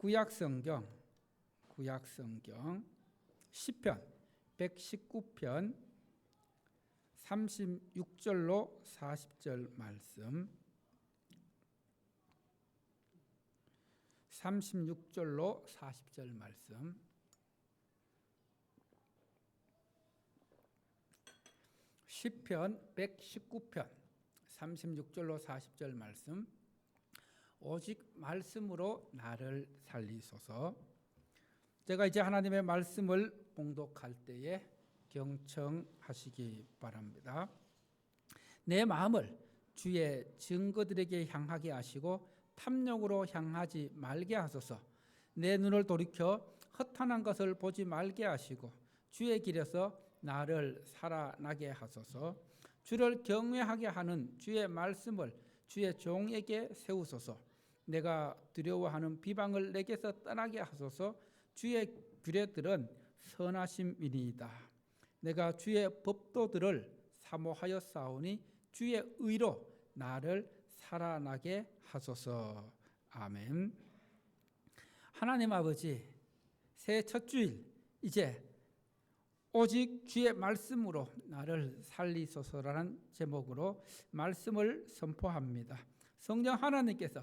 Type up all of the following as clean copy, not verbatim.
구약성경 시편 119편 36절로 40절 말씀, 36절로 40절 말씀. 시편 119편 36절로 40절 말씀. 오직 말씀으로 나를 살리소서. 제가 이제 하나님의 말씀을 봉독할 때에 경청하시기 바랍니다. 내 마음을 주의 증거들에게 향하게 하시고 탐욕으로 향하지 말게 하소서. 내 눈을 돌이켜 허탄한 것을 보지 말게 하시고 주의 길에서 나를 살아나게 하소서. 주를 경외하게 하는 주의 말씀을 주의 종에게 세우소서. 내가 두려워하는 비방을 내게서 떠나게 하소서. 주의 규례들은 선하심이니이다. 내가 주의 법도들을 사모하여 싸우니 주의 의로 나를 살아나게 하소서. 아멘. 하나님 아버지, 새해 첫 주일 이제 오직 주의 말씀으로 나를 살리소서라는 제목으로 말씀을 선포합니다. 성령 하나님께서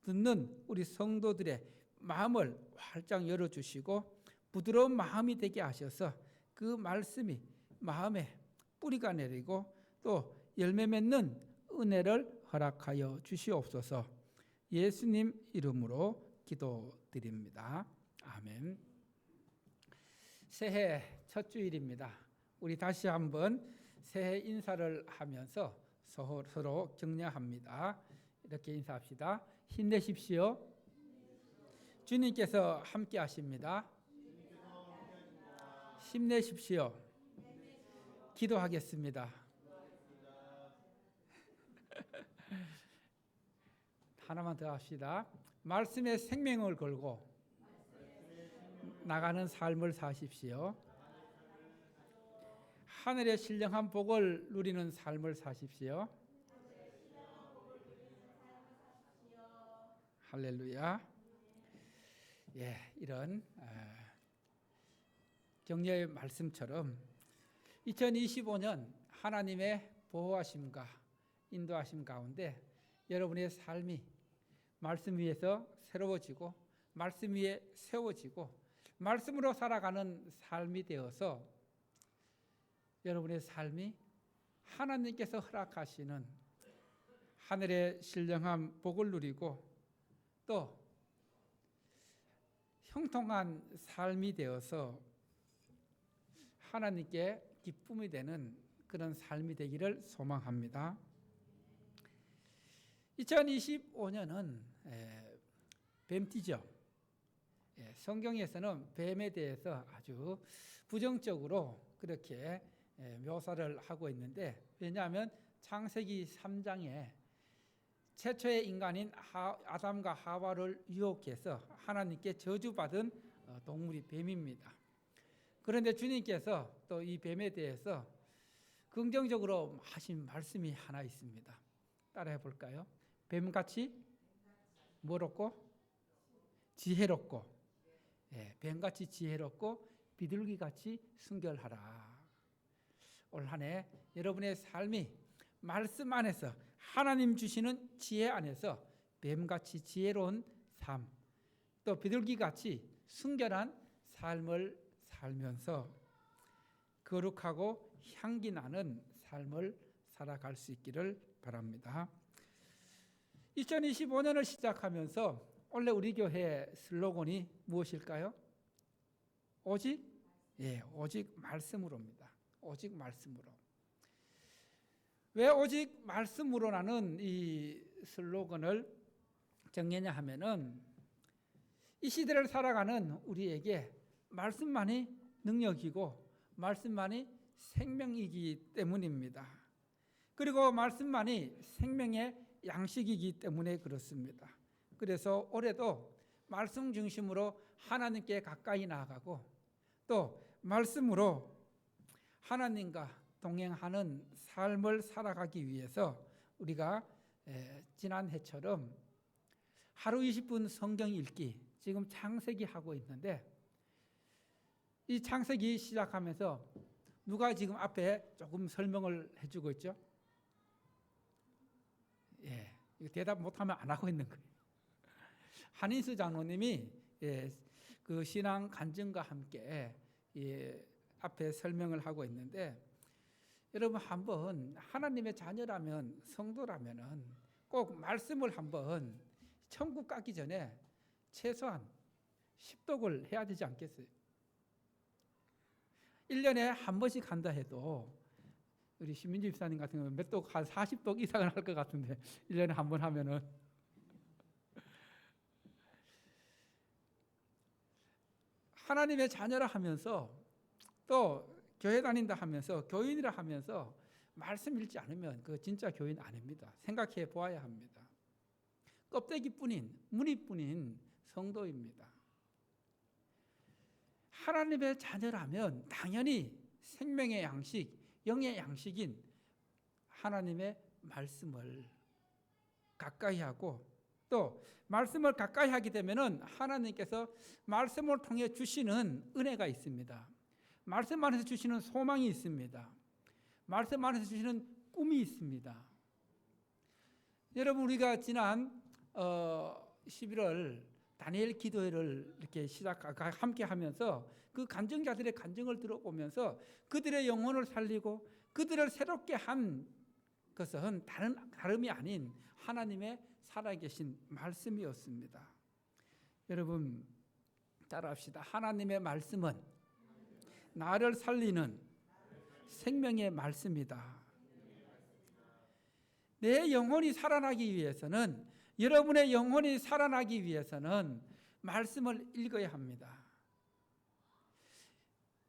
듣는 우리 성도들의 마음을 활짝 열어주시고 부드러운 마음이 되게 하셔서 그 말씀이 마음에 뿌리가 내리고 또 열매 맺는 은혜를 허락하여 주시옵소서. 예수님 이름으로 기도드립니다. 아멘. 새해 첫 주일입니다. 우리 다시 한번 새해 인사를 하면서 서로 격려합니다. 이렇게 인사합시다. 힘내십시오. 주님께서 함께 하십니다. 힘내십시오. 기도하겠습니다. 하나만 더 합시다. 말씀에 생명을 걸고 나가는 삶을 사십시오. 하늘의 신령한 복을 누리는 삶을 사십시오. 할렐루야. 예, 이런 격려의 말씀처럼 2025년 하나님의 보호하심과 인도하심 가운데 여러분의 삶이 말씀 위에서 새로워지고 말씀 위에 세워지고 말씀으로 살아가는 삶이 되어서 여러분의 삶이 하나님께서 허락하시는 하늘의 신령한 복을 누리고 또 형통한 삶이 되어서 하나님께 기쁨이 되는 그런 삶이 되기를 소망합니다. 2025년은 뱀띠죠. 성경에서는 뱀에 대해서 아주 부정적으로 그렇게 묘사를 하고 있는데, 왜냐하면 창세기 3장에 최초의 인간인 아담과 하와를 유혹해서 하나님께 저주받은 동물이 뱀입니다. 그런데 주님께서 또 이 뱀에 대해서 긍정적으로 하신 말씀이 하나 있습니다. 따라해 볼까요? 뱀같이 뭐롭고 지혜롭고, 뱀같이 지혜롭고 비둘기같이 순결하라. 올 한 해 여러분의 삶이 말씀 안에서 하나님 주시는 지혜 안에서 뱀같이 지혜로운 삶, 또 비둘기같이 순결한 삶을 살면서 거룩하고 향기 나는 삶을 살아갈 수 있기를 바랍니다. 2025년을 시작하면서 원래 우리 교회 슬로건이 무엇일까요? 오직 말씀으로입니다. 오직 말씀으로. 왜 오직 말씀으로라는 이 슬로건을 정했냐 하면은 이 시대를 살아가는 우리에게 말씀만이 능력이고 말씀만이 생명이기 때문입니다. 그리고 말씀만이 생명의 양식이기 때문에 그렇습니다. 그래서 올해도 말씀 중심으로 하나님께 가까이 나아가고 또 말씀으로 하나님과 동행하는 삶을 살아가기 위해서 우리가 지난 해처럼 하루 20분 성경 읽기 지금 창세기 하고 있는데 이 창세기 시작하면서 누가 지금 앞에 조금 설명을 해주고 있죠? 예, 이거 대답 못하면 안 하고 있는 거예요. 한인수 장로님이 그 신앙 간증과 함께 앞에 설명을 하고 있는데 여러분 한번 하나님의 자녀라면 성도라면은 꼭 말씀을 한번 천국 가기 전에 최소한 10독을 해야 되지 않겠어요? 1년에 한 번씩 한다 해도 우리 신민주 집사님 같은 경우는 몇 독, 한 40독 이상을 할 것 같은데 1년에 한 번 하면은 하나님의 자녀라 하면서 또 교회 다닌다 하면서 교인이라 하면서 말씀 읽지 않으면 그 진짜 교인 아닙니다. 생각해 보아야 합니다. 껍데기뿐인 무늬뿐인 성도입니다. 하나님의 자녀라면 당연히 생명의 양식, 영의 양식인 하나님의 말씀을 가까이 하고 또 말씀을 가까이 하게 되면은 하나님께서 말씀을 통해 주시는 은혜가 있습니다. 말씀 안에서 주시는 소망이 있습니다. 말씀 안에서 주시는 꿈이 있습니다. 여러분 우리가 지난 11월 다니엘 기도회를 이렇게 함께 하면서 그 간증자들의 간증을 들어보면서 그들의 영혼을 살리고 그들을 새롭게 한 것은 다름이 아닌 하나님의 살아계신 말씀이었습니다. 여러분 따라합시다. 하나님의 말씀은 나를 살리는 생명의 말씀이다. 내 영혼이 살아나기 위해서는 여러분의 영혼이 살아나기 위해서는 말씀을 읽어야 합니다.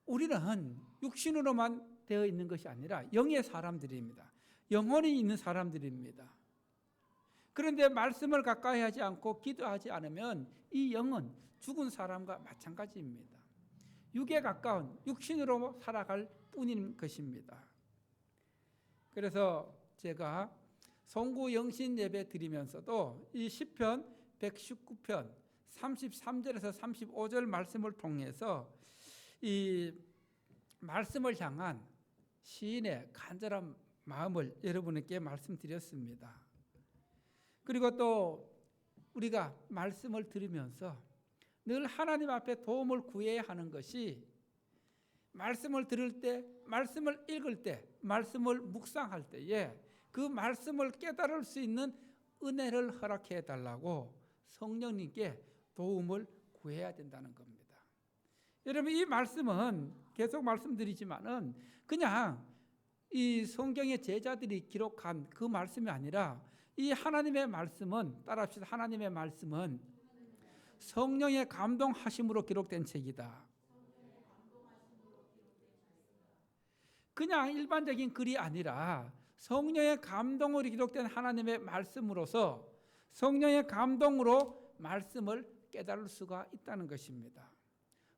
우리는 육신으로만 되어 있는 것이 아니라 영의 사람들입니다. 영혼이 있는 사람들입니다. 그런데 말씀을 가까이 하지 않고 기도하지 않으면 이 영은 죽은 사람과 마찬가지입니다. 육에 가까운 육신으로 살아갈 뿐인 것입니다. 그래서 제가 송구 영신 예배 드리면서도 이 시편 119편 33절에서 35절 말씀을 통해서 이 말씀을 향한 시인의 간절한 마음을 여러분에게 말씀드렸습니다. 그리고 또 우리가 말씀을 들으면서 늘 하나님 앞에 도움을 구해야 하는 것이 말씀을 들을 때, 말씀을 읽을 때, 말씀을 묵상할 때에 그 말씀을 깨달을 수 있는 은혜를 허락해 달라고 성령님께 도움을 구해야 된다는 겁니다. 여러분 이 말씀은 계속 말씀드리지만은 그냥 이 성경의 제자들이 기록한 그 말씀이 아니라 이 하나님의 말씀은 따라합시다. 하나님의 말씀은 성령의 감동하심으로 기록된 책이다. 그냥 일반적인 글이 아니라 성령의 감동으로 기록된 하나님의 말씀으로서 성령의 감동으로 말씀을 깨달을 수가 있다는 것입니다.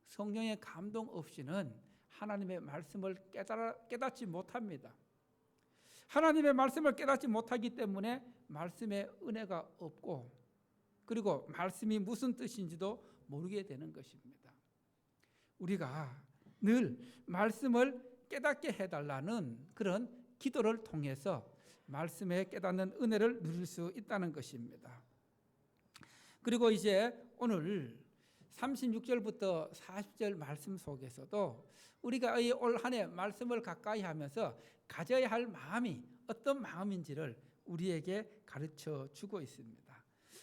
성령의 감동 없이는 하나님의 말씀을 깨닫지 못합니다. 하나님의 말씀을 깨닫지 못하기 때문에 말씀에 은혜가 없고 그리고 말씀이 무슨 뜻인지도 모르게 되는 것입니다. 우리가 늘 말씀을 깨닫게 해달라는 그런 기도를 통해서 말씀에 깨닫는 은혜를 누릴 수 있다는 것입니다. 그리고 이제 오늘 36절부터 40절 말씀 속에서도 우리가 이 올 한 해 말씀을 가까이 하면서 가져야 할 마음이 어떤 마음인지를 우리에게 가르쳐 주고 있습니다.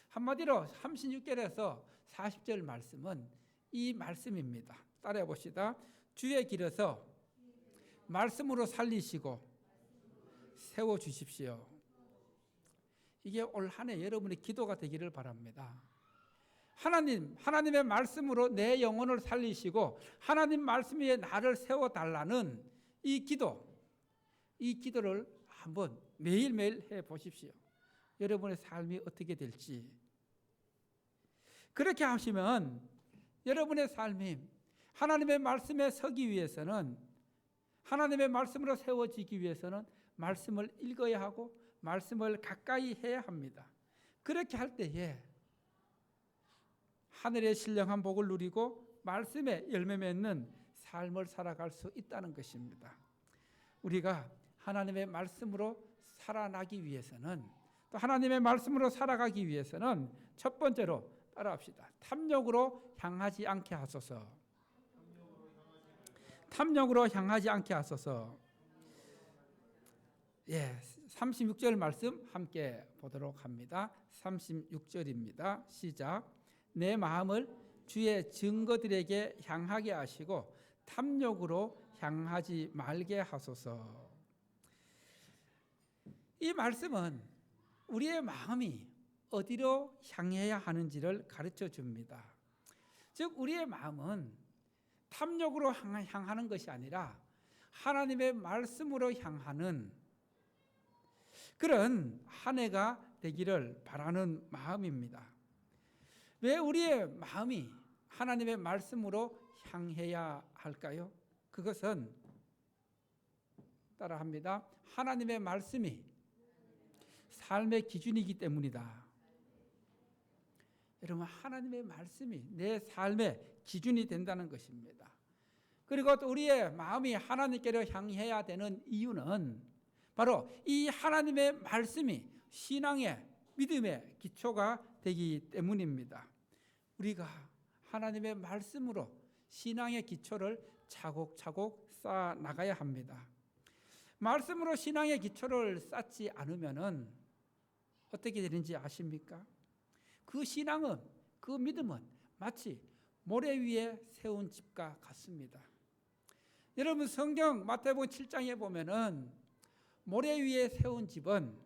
한마디로 36절에서 40절 말씀은 이 말씀입니다. 따라해 봅시다. 주의 길에서 말씀으로 살리시고 세워주십시오. 이게 올 한 해 여러분의 기도가 되기를 바랍니다. 하나님의 말씀으로 내 영혼을 살리시고 하나님 말씀 위에 나를 세워달라는 이 기도를 한번 매일매일 해보십시오. 여러분의 삶이 어떻게 될지. 그렇게 하시면 여러분의 삶이 하나님의 말씀에 서기 위해서는 하나님의 말씀으로 세워지기 위해서는 말씀을 읽어야 하고 말씀을 가까이 해야 합니다. 그렇게 할 때에 하늘의 신령한 복을 누리고 말씀에 열매 맺는 삶을 살아갈 수 있다는 것입니다. 우리가 하나님의 말씀으로 살아나기 위해서는, 또 하나님의 말씀으로 살아가기 위해서는 첫 번째로 따라합시다. 탐욕으로 향하지 않게 하소서. 탐욕으로 향하지 않게 하소서. 36절 말씀 함께 보도록 합니다. 36절입니다. 시작. 내 마음을 주의 증거들에게 향하게 하시고 탐욕으로 향하지 말게 하소서. 이 말씀은 우리의 마음이 어디로 향해야 하는지를 가르쳐 줍니다. 즉 우리의 마음은 탐욕으로 향하는 것이 아니라 하나님의 말씀으로 향하는 그런 한 해가 되기를 바라는 마음입니다. 왜 우리의 마음이 하나님의 말씀으로 향해야 할까요? 그것은 따라합니다. 하나님의 말씀이 삶의 기준이기 때문이다. 여러분, 하나님의 말씀이 내 삶의 기준이 된다는 것입니다. 그리고 또 우리의 마음이 하나님께로 향해야 되는 이유는 바로 이 하나님의 말씀이 신앙의 믿음의 기초가 되기 때문입니다. 우리가 하나님의 말씀으로 신앙의 기초를 차곡차곡 쌓아 나가야 합니다. 말씀으로 신앙의 기초를 쌓지 않으면은 어떻게 되는지 아십니까? 그 신앙은, 그 믿음은 마치 모래 위에 세운 집과 같습니다. 여러분, 성경 마태복음 7장에 보면은 모래 위에 세운 집은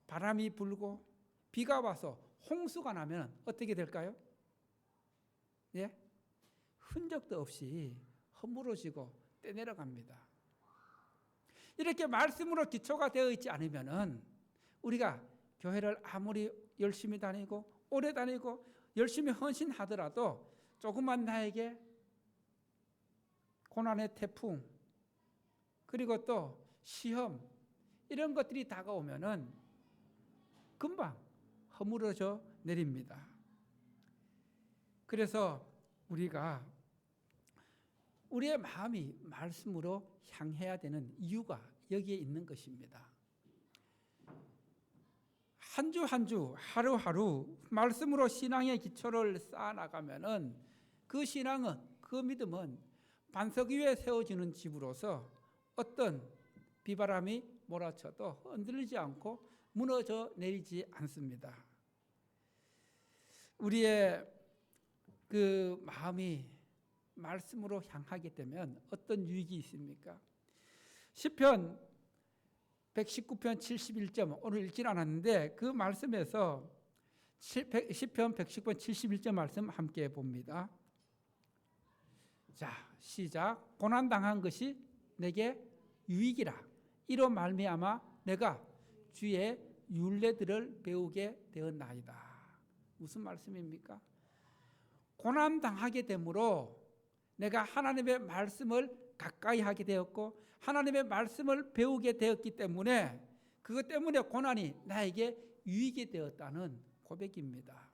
바람이 불고 비가 와서 홍수가 나면 어떻게 될까요? 흔적도 없이 허물어지고 떼내려갑니다. 이렇게 말씀으로 기초가 되어 있지 않으면은 우리가 교회를 아무리 열심히 다니고 오래 다니고 열심히 헌신하더라도 조금만 나에게 고난의 태풍 그리고 또 시험 이런 것들이 다가오면은 금방 허물어져 내립니다. 그래서 우리가 우리의 마음이 말씀으로 향해야 되는 이유가 여기에 있는 것입니다. 한 주 한 주 하루하루 말씀으로 신앙의 기초를 쌓아나가면은 그 신앙은, 그 믿음은 반석 위에 세워지는 집으로서 어떤 비바람이 몰아쳐도 흔들리지 않고 무너져 내리지 않습니다. 우리의 그 마음이 말씀으로 향하게 되면 어떤 유익이 있습니까? 시편 119편 71점 오늘 읽진 않았는데 그 말씀에서 시편 119편 71점 말씀 함께 봅니다. 자, 시작. 고난당한 것이 내게 유익이라. 이로 말미암아 내가 주의 율례들을 배우게 되었나이다. 무슨 말씀입니까? 고난당하게 되므로 내가 하나님의 말씀을 가까이 하게 되었고 하나님의 말씀을 배우게 되었기 때문에 그것 때문에 고난이 나에게 유익이 되었다는 고백입니다.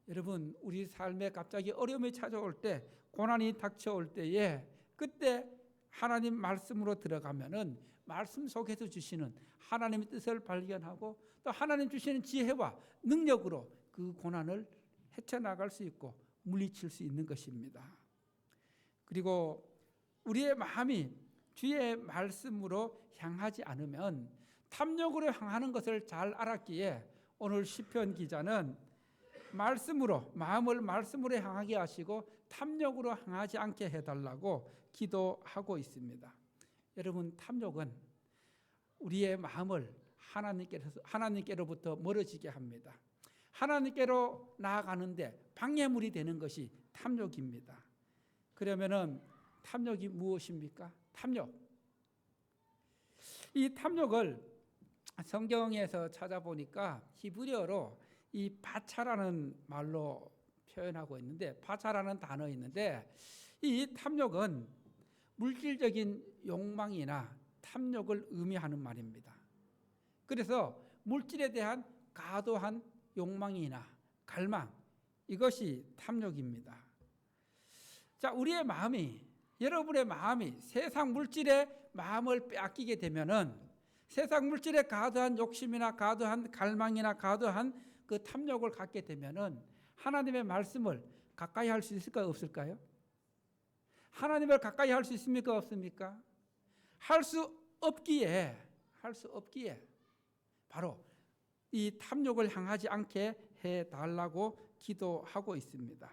여러분, 우리 삶에 갑자기 어려움이 찾아올 때, 고난이 닥쳐올 때에 그때 하나님 말씀으로 들어가면은 말씀 속에서 주시는 하나님의 뜻을 발견하고 또 하나님 주시는 지혜와 능력으로 그 고난을 헤쳐나갈 수 있고 물리칠 수 있는 것입니다. 그리고 우리의 마음이 주의 말씀으로 향하지 않으면 탐욕으로 향하는 것을 잘 알았기에 오늘 시편 기자는 말씀으로, 마음을 말씀으로 향하게 하시고 탐욕으로 향하지 않게 해달라고 기도하고 있습니다. 여러분, 탐욕은 우리의 마음을 하나님께로부터 멀어지게 합니다. 하나님께로 나아가는데 방해물이 되는 것이 탐욕입니다. 그러면은 탐욕이 무엇입니까? 탐욕. 이 탐욕을 성경에서 찾아보니까 히브리어로 이 바차라는 말로 표현하고 있는데, 바차라는 단어 있는데 이 탐욕은 물질적인 욕망이나 탐욕을 의미하는 말입니다. 그래서 물질에 대한 과도한 욕망이나 갈망 이것이 탐욕입니다. 자, 우리의 마음이, 여러분의 마음이 세상 물질에 마음을 빼앗기게 되면은 세상 물질에 과도한 욕심이나 과도한 갈망이나 과도한 그 탐욕을 갖게 되면은 하나님의 말씀을 가까이 할 수 있을까요? 없을까요? 하나님을 가까이 할 수 있습니까? 없습니까? 할 수 없기에 바로 이 탐욕을 향하지 않게 해달라고 기도하고 있습니다.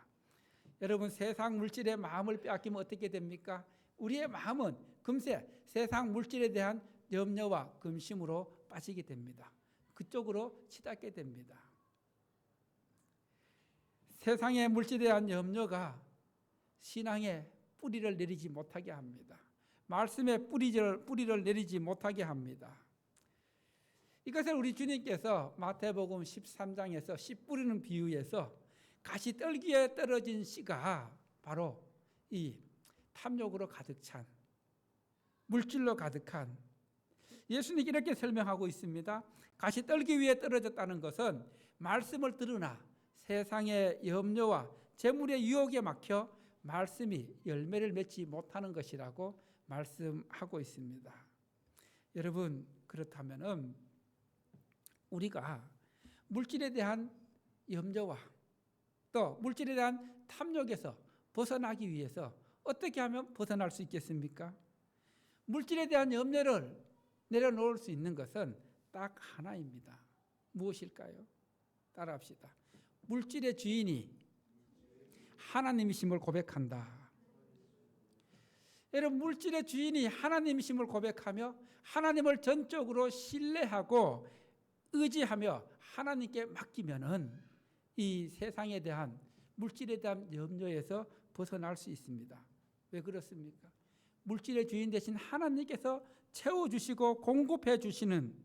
여러분, 세상 물질에 마음을 빼앗기면 어떻게 됩니까? 우리의 마음은 금세 세상 물질에 대한 염려와 근심으로 빠지게 됩니다. 그쪽으로 치닫게 됩니다. 세상의 물질에 대한 염려가 신앙에 뿌리를 내리지 못하게 합니다. 말씀에 뿌리를 내리지 못하게 합니다. 이것을 우리 주님께서 마태복음 13장에서 씨 뿌리는 비유에서 가시떨기에 떨어진 씨가 바로 이 탐욕으로 가득 찬, 물질로 가득한, 예수님이 이렇게 설명하고 있습니다. 가시떨기 위에 떨어졌다는 것은 말씀을 들으나 세상의 염려와 재물의 유혹에 막혀 말씀이 열매를 맺지 못하는 것이라고 말씀하고 있습니다. 여러분, 그렇다면은 우리가 물질에 대한 염려와 또 물질에 대한 탐욕에서 벗어나기 위해서 어떻게 하면 벗어날 수 있겠습니까? 물질에 대한 염려를 내려놓을 수 있는 것은 딱 하나입니다. 무엇일까요? 따라합시다. 물질의 주인이 하나님이심을 고백한다. 여러분, 물질의 주인이 하나님이심을 고백하며 하나님을 전적으로 신뢰하고 의지하며 하나님께 맡기면은 이 세상에 대한 물질에 대한 염려에서 벗어날 수 있습니다. 왜 그렇습니까? 물질의 주인 대신 하나님께서 채워주시고 공급해 주시는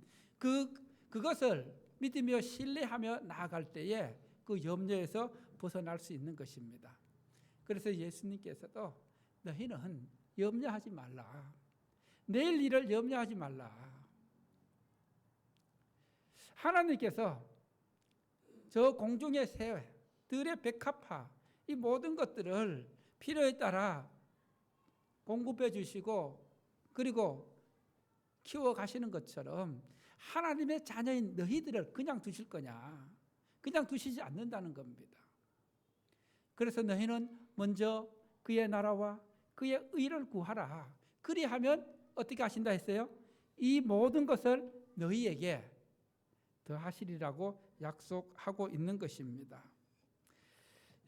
그것을 믿으며 신뢰하며 나아갈 때에 그 염려에서 벗어날 수 있는 것입니다. 그래서 예수님께서도 너희는 염려하지 말라. 내일 일을 염려하지 말라. 하나님께서 저 공중의 새, 들의 백합화, 이 모든 것들을 필요에 따라 공급해 주시고 그리고 키워 가시는 것처럼 하나님의 자녀인 너희들을 그냥 두실 거냐? 그냥 두시지 않는다는 겁니다. 그래서 너희는 먼저 그의 나라와 그의 의를 구하라. 그리하면 어떻게 하신다 했어요? 이 모든 것을 너희에게 더하시리라고 약속하고 있는 것입니다.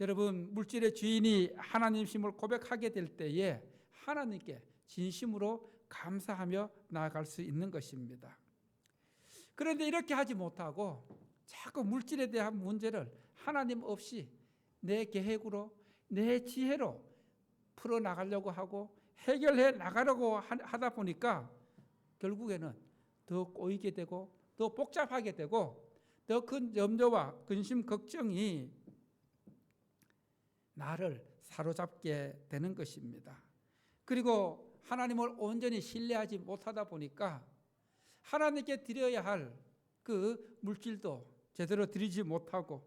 여러분, 물질의 주인이 하나님심을 고백하게 될 때에 하나님께 진심으로 감사하며 나아갈 수 있는 것입니다. 그런데 이렇게 하지 못하고 자꾸 물질에 대한 문제를 하나님 없이 내 계획으로 내 지혜로 풀어나가려고 하고 해결해 나가려고 하다 보니까 결국에는 더 꼬이게 되고 더 복잡하게 되고 더 큰 염려와 근심, 걱정이 나를 사로잡게 되는 것입니다. 그리고 하나님을 온전히 신뢰하지 못하다 보니까 하나님께 드려야 할 그 물질도 제대로 드리지 못하고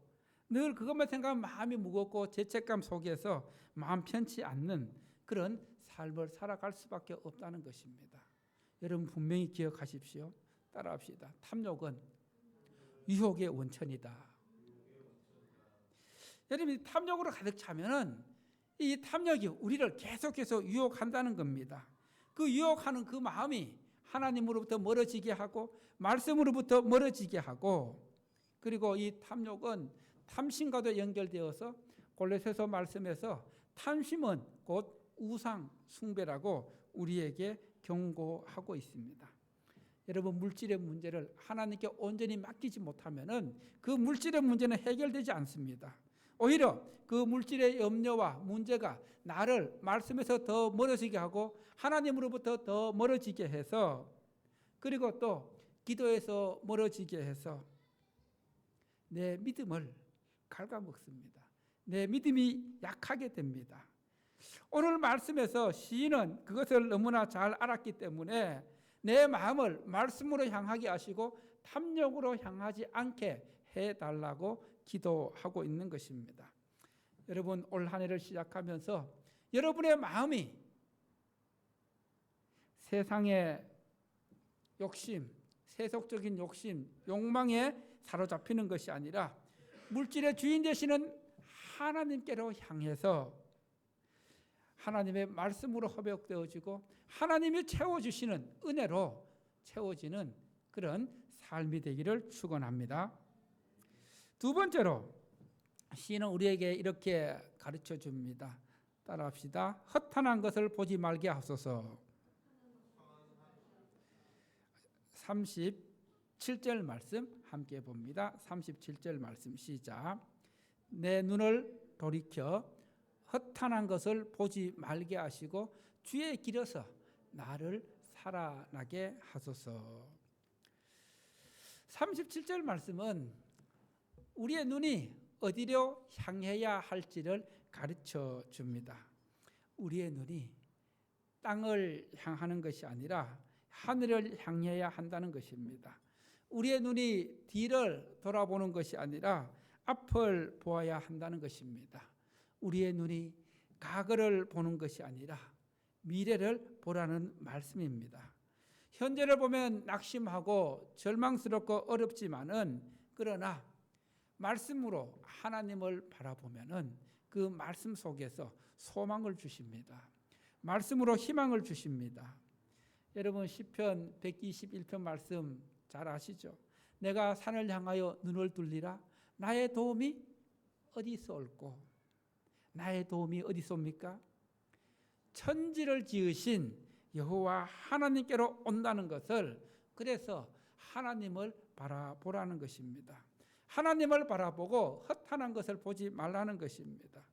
늘 그것만 생각하면 마음이 무겁고 죄책감 속에서 마음 편치 않는 그런 삶을 살아갈 수밖에 없다는 것입니다. 여러분, 분명히 기억하십시오. 따라합시다. 탐욕은 유혹의 원천이다. 여러분, 탐욕으로 가득 차면은 이 탐욕이 우리를 계속해서 유혹한다는 겁니다. 그 유혹하는 그 마음이 하나님으로부터 멀어지게 하고 말씀으로부터 멀어지게 하고 그리고 이 탐욕은 탐심과도 연결되어서 골로새서 말씀에서 탐심은 곧 우상 숭배라고 우리에게 경고하고 있습니다. 여러분, 물질의 문제를 하나님께 온전히 맡기지 못하면은 그 물질의 문제는 해결되지 않습니다. 오히려 그 물질의 염려와 문제가 나를 말씀에서 더 멀어지게 하고 하나님으로부터 더 멀어지게 해서 그리고 또 기도에서 멀어지게 해서 내 믿음을 갉아먹습니다. 내 믿음이 약하게 됩니다. 오늘 말씀에서 시인은 그것을 너무나 잘 알았기 때문에 내 마음을 말씀으로 향하게 하시고 탐욕으로 향하지 않게 해달라고 기도하고 있는 것입니다. 여러분 올 한 해를 시작하면서 여러분의 마음이 세상의 욕심, 세속적인 욕심, 욕망에 사로잡히는 것이 아니라 물질의 주인 되시는 하나님께로 향해서 하나님의 말씀으로 허백되어지고 하나님이 채워주시는 은혜로 채워지는 그런 삶이 되기를 축원합니다. 두 번째로 시인은 우리에게 이렇게 가르쳐 줍니다. 따라합시다. 허탄한 것을 보지 말게 하소서. 37절 말씀 함께 봅니다. 37절 말씀 시작. 내 눈을 돌이켜 허탄한 것을 보지 말게 하시고 주의 길에서 나를 살아나게 하소서. 37절 말씀은 우리의 눈이 어디로 향해야 할지를 가르쳐 줍니다. 우리의 눈이 땅을 향하는 것이 아니라 하늘을 향해야 한다는 것입니다. 우리의 눈이 뒤를 돌아보는 것이 아니라 앞을 보아야 한다는 것입니다. 우리의 눈이 과거를 보는 것이 아니라 미래를 보라는 말씀입니다. 현재를 보면 낙심하고 절망스럽고 어렵지만은 그러나 말씀으로 하나님을 바라보면은 그 말씀 속에서 소망을 주십니다. 말씀으로 희망을 주십니다. 여러분 시편 121편 말씀 잘 아시죠? 내가 산을 향하여 눈을 돌리라. 나의 도움이 어디서 올꼬? 나의 도움이 어디서 옵니까? 천지를 지으신 여호와 하나님께로 온다는 것을, 그래서 하나님을 바라보라는 것입니다. 하나님을 바라보고 허탄한 것을 보지 말라는 것입니다.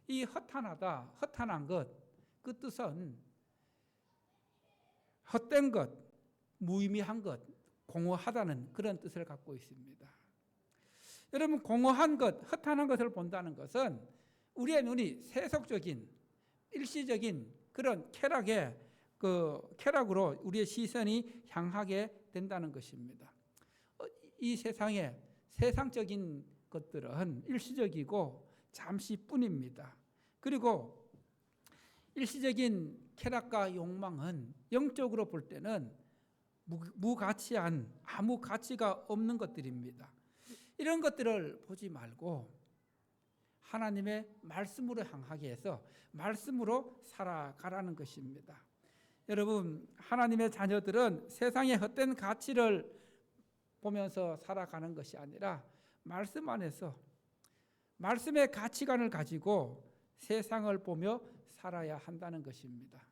이 허탄하다, 허탄한 것, 그 뜻은 헛된 것, 무의미한 것, 공허하다는 그런 뜻을 갖고 있습니다. 여러분 공허한 것, 허탄한 것을 본다는 것은 우리의 눈이 세속적인 일시적인 그런 쾌락으로 우리의 시선이 향하게 된다는 것입니다. 이 세상에 세상적인 것들은 일시적이고 잠시뿐입니다. 그리고 일시적인 쾌락과 욕망은 영적으로 볼 때는 무가치한, 아무 가치가 없는 것들입니다. 이런 것들을 보지 말고 하나님의 말씀으로 향하게 해서 말씀으로 살아가라는 것입니다. 여러분 하나님의 자녀들은 세상의 헛된 가치를 보면서 살아가는 것이 아니라 말씀 안에서 말씀의 가치관을 가지고 세상을 보며 살아야 한다는 것입니다.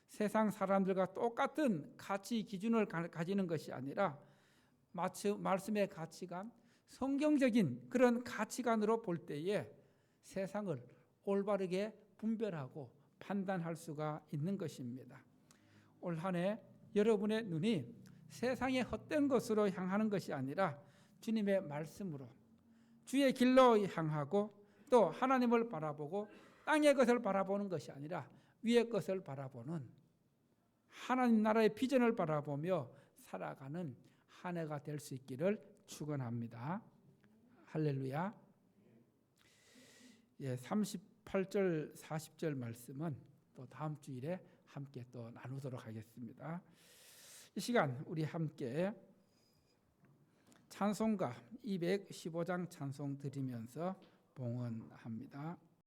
세상 사람들과 똑같은 가치 기준을 가지는 것이 아니라 말씀의 가치관, 성경적인 그런 가치관으로 볼 때에 세상을 올바르게 분별하고 판단할 수가 있는 것입니다. 올 한 해 여러분의 눈이 세상의 헛된 것으로 향하는 것이 아니라 주님의 말씀으로 주의 길로 향하고 또 하나님을 바라보고 땅의 것을 바라보는 것이 아니라 위의 것을 바라보는 하나님 나라의 비전을 바라보며 살아가는 한 해가 될 수 있기를 축원합니다. 할렐루야. 38절 40절 말씀은 또 다음 주일에 함께 또 나누도록 하겠습니다. 이 시간 우리 함께 찬송가 215장 찬송 드리면서 봉헌합니다.